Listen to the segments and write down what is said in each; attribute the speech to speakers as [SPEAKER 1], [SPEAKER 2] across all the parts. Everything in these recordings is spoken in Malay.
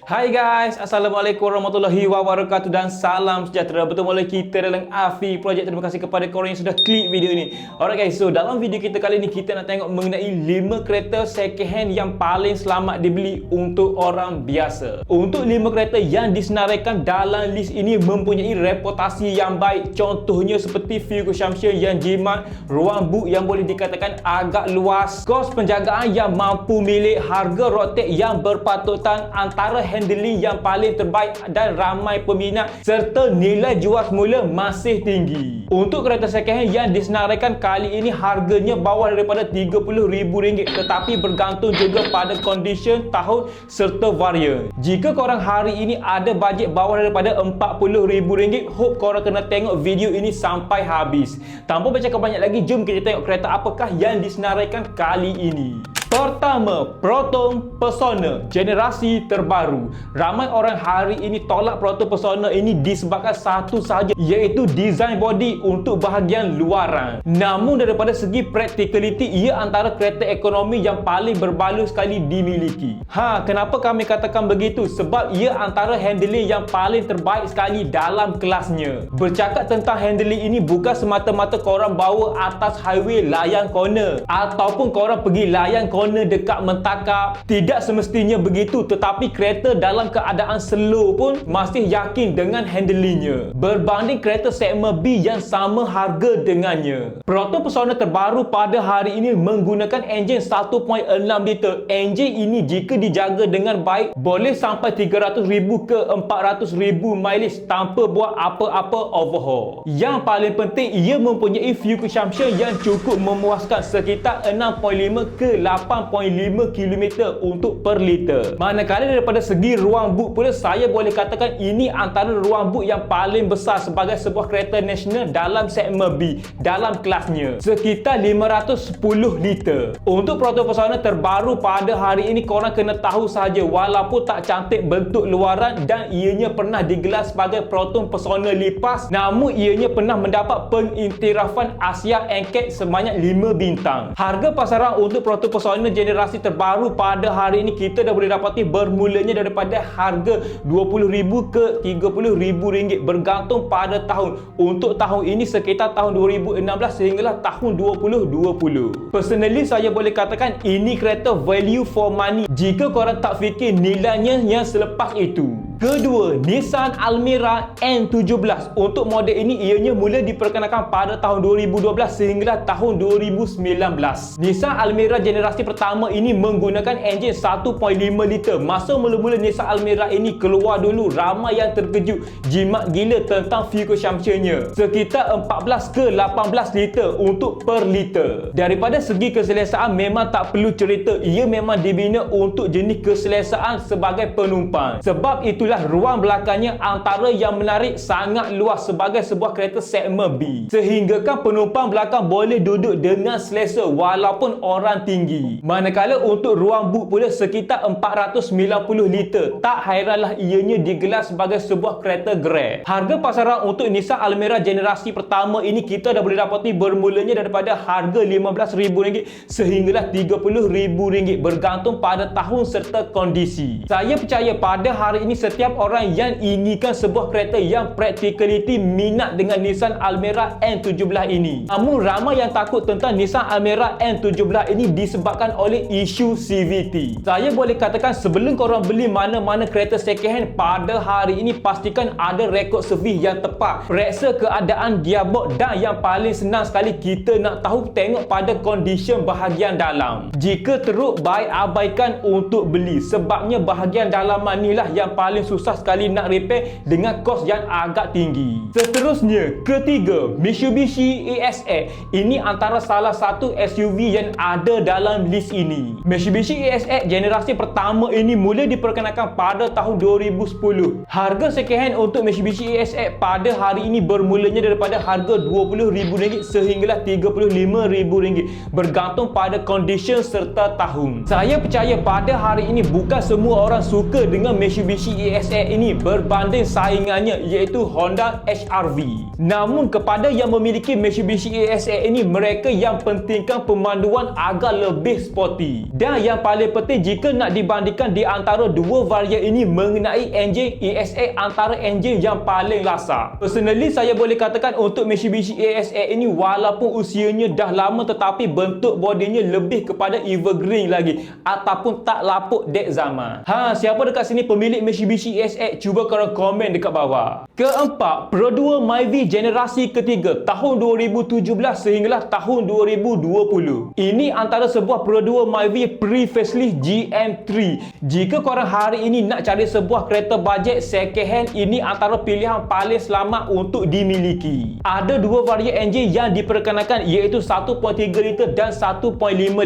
[SPEAKER 1] Hai guys, Assalamualaikum warahmatullahi wabarakatuh dan salam sejahtera. Bertemu lagi kita dalam Afi Project. Terima kasih kepada korang yang sudah klik video ini. Alright guys, so dalam video kita kali ini kita nak tengok mengenai 5 kereta second hand yang paling selamat dibeli untuk orang biasa. Untuk 5 kereta yang disenaraikan dalam list ini mempunyai reputasi yang baik. Contohnya seperti fuel consumption yang jimat, ruang boot yang boleh dikatakan agak luas, kos penjagaan yang mampu milik, harga road tax yang berpatutan, antara handling yang paling terbaik dan ramai peminat, serta nilai jual semula masih tinggi. Untuk kereta second hand yang disenaraikan kali ini harganya bawah daripada RM30,000, tetapi bergantung juga pada condition, tahun serta varian. Jika korang hari ini ada bajet bawah daripada RM40,000, hope korang kena tengok video ini sampai habis. Tanpa bercakap banyak lagi, jom kita tengok kereta apakah yang disenaraikan kali ini. Pertama, Proton Persona generasi terbaru. Ramai orang hari ini tolak Proton Persona ini disebabkan satu sahaja, iaitu design body untuk bahagian luaran. Namun daripada segi practicality, ia antara kereta ekonomi yang paling berbaloi sekali dimiliki. Kenapa kami katakan begitu? Sebab ia antara handling yang paling terbaik sekali dalam kelasnya. Bercakap tentang handling ini bukan semata-mata korang bawa atas highway layan corner ataupun korang pergi layan corner dekat mentakap. Tidak semestinya begitu, tetapi kereta dalam keadaan slow pun masih yakin dengan handlingnya berbanding kereta segmen B yang sama harga dengannya. Proton Persona terbaru pada hari ini menggunakan enjin 1.6 liter. Enjin ini jika dijaga dengan baik boleh sampai 300,000 ke 400,000 mileage tanpa buat apa-apa overhaul. Yang paling penting, ia mempunyai fuel consumption yang cukup memuaskan, sekitar 6.5 ke 8.5 km untuk per liter. Manakala daripada segi ruang boot pula, saya boleh katakan ini antara ruang boot yang paling besar sebagai sebuah kereta nasional dalam segmen B dalam kelasnya, sekitar 510 liter. Untuk Proton Persona terbaru pada hari ini, korang kena tahu sahaja, walaupun tak cantik bentuk luaran dan ianya pernah digelar sebagai Proton Persona lipas, namun ianya pernah mendapat pengiktirafan Asia NCAP sebanyak 5 bintang. Harga pasaran untuk Proton Persona generasi terbaru pada hari ini kita dah boleh dapati bermulanya daripada harga RM20,000 ke RM30,000 bergantung pada tahun. Untuk tahun ini sekitar tahun 2016 sehinggalah tahun 2020. Personally saya boleh katakan ini kereta value for money jika korang tak fikir nilainya yang selepas itu. Kedua, Nissan Almera N17. Untuk model ini ianya mula diperkenalkan pada tahun 2012 sehinggalah tahun 2019. Nissan Almera generasi pertama ini menggunakan enjin 1.5 liter. Masa mula-mula Nissan Almera ini keluar dulu, ramai yang terkejut, jimat gila tentang fuel consumption-nya, sekitar 14 ke 18 liter untuk per liter. Daripada segi keselesaan memang tak perlu cerita, ia memang dibina untuk jenis keselesaan sebagai penumpang. Sebab itulah ruang belakangnya antara yang menarik, sangat luas sebagai sebuah kereta segmen B, sehinggakan penumpang belakang boleh duduk dengan selesa walaupun orang tinggi. Manakala untuk ruang boot pula sekitar 490 liter. Tak hairanlah ianya digelar sebagai sebuah kereta Grab. Harga pasaran untuk Nissan Almera generasi pertama ini kita dah boleh dapati bermulanya daripada harga RM15,000 sehinggalah RM30,000 bergantung pada tahun serta kondisi. Saya percaya pada hari ini setiap orang yang inginkan sebuah kereta yang practicality minat dengan Nissan Almera N17 ini. Namun ramai yang takut tentang Nissan Almera N17 ini disebabkan oleh isu CVT. Saya boleh katakan sebelum korang beli mana-mana kereta second hand pada hari ini, pastikan ada rekod servis yang tepat, periksa keadaan gearbox, dan yang paling senang sekali kita nak tahu, tengok pada condition bahagian dalam. Jika teruk, baik abaikan untuk beli, sebabnya bahagian dalaman ni lah yang paling susah sekali nak repair dengan kos yang agak tinggi. Seterusnya, ketiga, Mitsubishi ASX. Ini antara salah satu SUV yang ada dalam list ini. Mitsubishi ASX generasi pertama ini mula diperkenalkan pada tahun 2010. Harga second hand untuk Mitsubishi ASX pada hari ini bermulanya daripada harga RM20,000 sehinggalah RM35,000 bergantung pada condition serta tahun. Saya percaya pada hari ini bukan semua orang suka dengan Mitsubishi ESX ini berbanding saingannya iaitu Honda HR-V. Namun kepada yang memiliki Mitsubishi ESX ini, mereka yang pentingkan pemanduan agak lebih sporty. Dan yang paling penting jika nak dibandingkan di antara dua varian ini mengenai enjin, ESX antara enjin yang paling lasar. Personally saya boleh katakan untuk Mitsubishi ESX ini walaupun usianya dah lama tetapi bentuk bodinya lebih kepada evergreen lagi ataupun tak lapuk dek zaman. Siapa dekat sini pemilik Mitsubishi ESX? Cuba korang komen dekat bawah. Keempat, Pro Duo Myvi generasi ketiga tahun 2017 sehinggalah tahun 2020. Ini antara sebuah Pro Duo Myvi pre-facelift GM3. Jika korang hari ini nak cari sebuah kereta bajet second hand, ini antara pilihan paling selamat untuk dimiliki. Ada dua varian enjin yang diperkenalkan iaitu 1.3 liter dan 1.5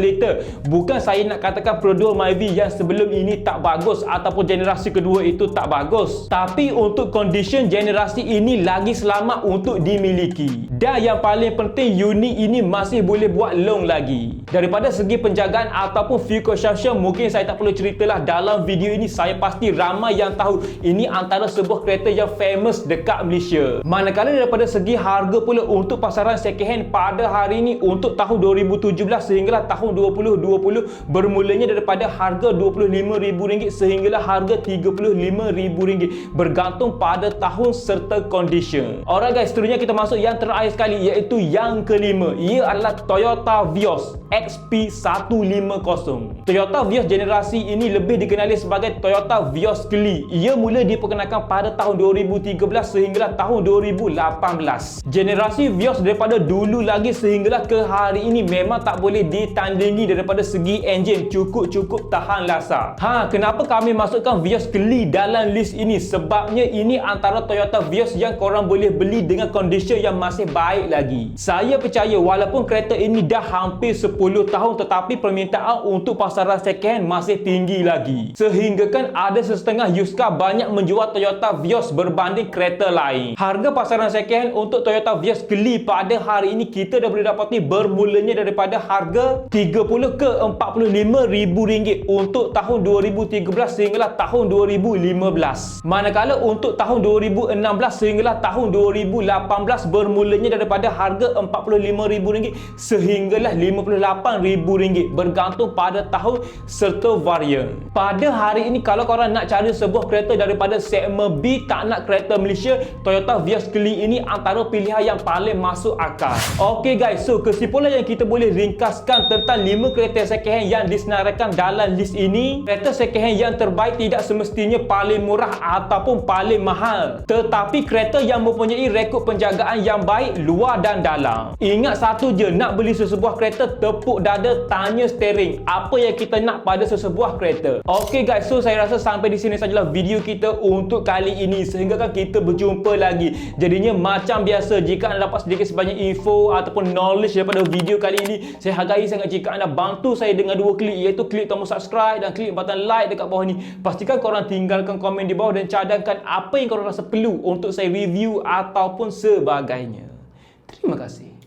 [SPEAKER 1] liter. Bukan saya nak katakan Pro Duo Myvi yang sebelum ini tak bagus ataupun generasi kedua itu tak bagus, tapi untuk condition generasi ini lagi selamat untuk dimiliki. Dan yang paling penting, unit ini masih boleh buat long lagi. Daripada segi penjagaan ataupun fuel consumption mungkin saya tak perlu ceritalah dalam video ini. Saya pasti ramai yang tahu ini antara sebuah kereta yang famous dekat Malaysia. Manakala daripada segi harga pula untuk pasaran second hand pada hari ini untuk tahun 2017 sehinggalah tahun 2020 bermulanya daripada harga RM25,000 sehinggalah harga RM35,000 bergantung pada tahun serta condition. Alright guys, seterusnya kita masuk yang terakhir sekali iaitu yang kelima. Ia adalah Toyota Vios XP150. Toyota Vios generasi ini lebih dikenali sebagai Toyota Vios Clio. Ia mula diperkenalkan pada tahun 2013 sehinggalah tahun 2018. Generasi Vios daripada dulu lagi sehinggalah ke hari ini memang tak boleh ditandingi daripada segi enjin, cukup tahan lasar. Kenapa kami masukkan Vios Clio dalam list ini? Sebabnya ini antara Toyota Vios yang korang boleh beli dengan kondisi yang masih baik lagi. Saya percaya walaupun kereta ini dah hampir 10 tahun tetapi permintaan untuk pasaran second hand masih tinggi lagi. Sehingga kan ada setengah used car banyak menjual Toyota Vios berbanding kereta lain. Harga pasaran second hand untuk Toyota Vios Clio pada hari ini kita dah boleh dapati bermulanya daripada harga 30 ke 45 ribu ringgit untuk tahun 2013 sehinggalah tahun 2015. Manakala untuk tahun 2016 sehinggalah tahun 2018 bermulanya daripada harga RM45,000 sehinggalah RM58,000 bergantung pada tahun serta varian. Pada hari ini kalau korang nak cari sebuah kereta daripada segmen B, tak nak kereta Malaysia, Toyota Vios Clio ini antara pilihan yang paling masuk akal. Okay guys, so kesimpulan yang kita boleh ringkaskan tentang 5 kereta second hand yang disenaraikan dalam list ini, kereta second hand yang terbaik tidak semestinya paling murah ataupun paling mahal, tetapi kereta yang mempunyai rekod penjagaan yang baik luar dan dalam. Ingat satu je, nak beli sesebuah kereta tepuk dada, tanya steering apa yang kita nak pada sesebuah kereta. Okay guys, so saya rasa sampai di sini sajalah video kita untuk kali ini. Sehingga kan kita berjumpa lagi. Jadinya macam biasa, jika anda dapat sedikit sebanyak info ataupun knowledge daripada video kali ini, saya hargai sangat jika anda bantu saya dengan 2 klik, iaitu klik tombol subscribe dan klik button like dekat bawah ni. Pastikan korang tinggalkan komen di bawah dan cadangkan apa yang korang rasa perlu untuk saya review ataupun sebagainya. Terima kasih.